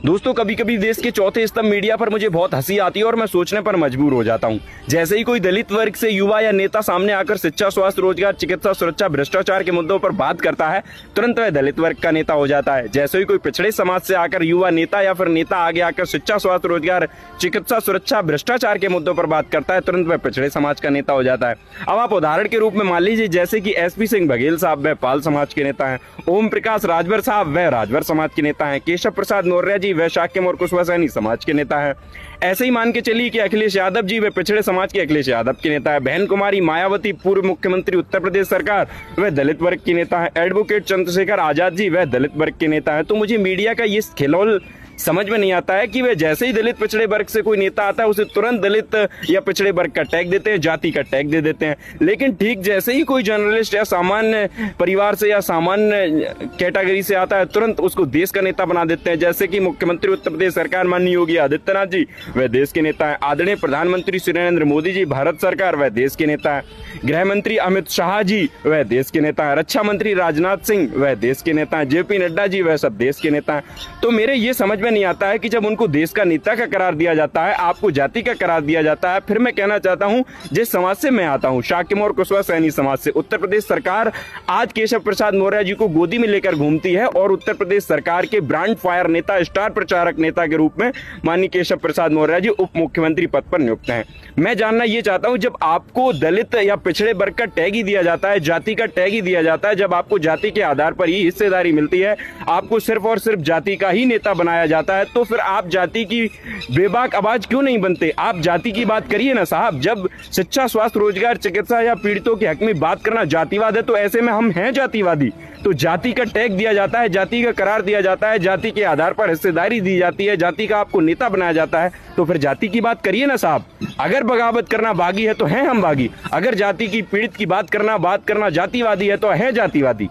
दोस्तों, कभी कभी देश के चौथे स्तंभ मीडिया पर मुझे बहुत हंसी आती है और मैं सोचने पर मजबूर हो जाता हूं। जैसे ही कोई दलित वर्ग से युवा या नेता सामने आकर शिक्षा, स्वास्थ्य, रोजगार, चिकित्सा, सुरक्षा, भ्रष्टाचार के मुद्दों पर बात करता है, तुरंत वह दलित वर्ग का नेता हो जाता है। जैसे ही कोई पिछड़े समाज से आकर युवा नेता या फिर नेता आगे आकर शिक्षा, स्वास्थ्य, रोजगार, चिकित्सा, सुरक्षा, भ्रष्टाचार के मुद्दों पर बात करता है, तुरंत वह पिछड़े समाज का नेता हो जाता है। अब आप उदाहरण के रूप में मान लीजिए, जैसे कि एसपी सिंह बघेल साहब वह पाल समाज के नेता हैं, ओम प्रकाश राजभर साहब वह राजभर समाज के नेता हैं, केशव प्रसाद मौर्य जी वह शाक्य और कुशवाहा सैनी समाज के नेता हैं। ऐसे ही मान के चलिए कि अखिलेश यादव जी वे पिछड़े समाज के अखिलेश यादव के नेता है। बहन कुमारी मायावती पूर्व मुख्यमंत्री उत्तर प्रदेश सरकार वह दलित वर्ग की नेता है। एडवोकेट चंद्रशेखर आजाद जी वह दलित वर्ग के नेता है। तो मुझे मीडिया का ये खिलौल समझ में नहीं आता है कि वे जैसे ही दलित पिछड़े वर्ग से कोई नेता आता है उसे तुरंत दलित या पिछड़े वर्ग का टैग देते हैं, जाति का टैग दे देते हैं। लेकिन ठीक जैसे ही कोई जर्नलिस्ट या सामान्य परिवार से या सामान्य कैटेगरी से आता है, तुरंत उसको देश का नेता बना देते हैं। जैसे कि मुख्यमंत्री उत्तर प्रदेश सरकार माननीय योगी आदित्यनाथ जी वह देश के नेता है। आदरणीय प्रधानमंत्री श्री नरेंद्र मोदी जी भारत सरकार वह देश के नेता है। गृह मंत्री अमित शाह जी वह देश के नेता है। रक्षा मंत्री राजनाथ सिंह वह देश के नेता है। जेपी नड्डा जी वह सब देश के नेता है। तो मेरे ये समझ में नहीं आता है कि जब उनको देश का नेता का करार दिया जाता है, आपको जाति का करार दिया जाता है। फिर मैं कहना चाहता हूं, जिस समाज से मैं आता हूं, शाक्य और कुशवाहा सैनी समाज से, उत्तर प्रदेश सरकार आज केशव प्रसाद मौर्य जी को गोदी में लेकर घूमती है और उत्तर प्रदेश सरकार के ब्रांड फायर नेता, स्टार प्रचारक नेता के रूप में माननीय केशव प्रसाद मौर्य जी उप मुख्यमंत्री पद पर नियुक्त हैं। मैं जानना ये चाहता हूं, जब आपको दलित या पिछड़े वर्ग का टैग ही दिया जाता है, जाति का टैग ही दिया जाता है, जब आपको जाति के आधार पर ही हिस्सेदारी मिलती है, आपको सिर्फ और सिर्फ जाति का ही नेता बनाया जाता है, तो फिर आप जाति की बेबाक आवाज क्यों नहीं बनते? आप जाति की बात करिए ना साहब। जब शिक्षा, स्वास्थ्य, रोजगार, चिकित्सा या पीड़ितों के हक में बात करना जातिवाद है, तो ऐसे में हम हैं जातिवादी। तो जाति का टैग दिया जाता है, जाति का करार दिया जाता है, जाति के आधार पर हिस्सेदारी दी जाती है, जाति का आपको नेता बनाया जाता है, तो फिर जाति की बात करिए ना साहब। अगर बगावत करना बागी है तो हैं हम बागी, अगर जाति की पीड़ित की बात करना जातिवादी है तो है जातिवादी।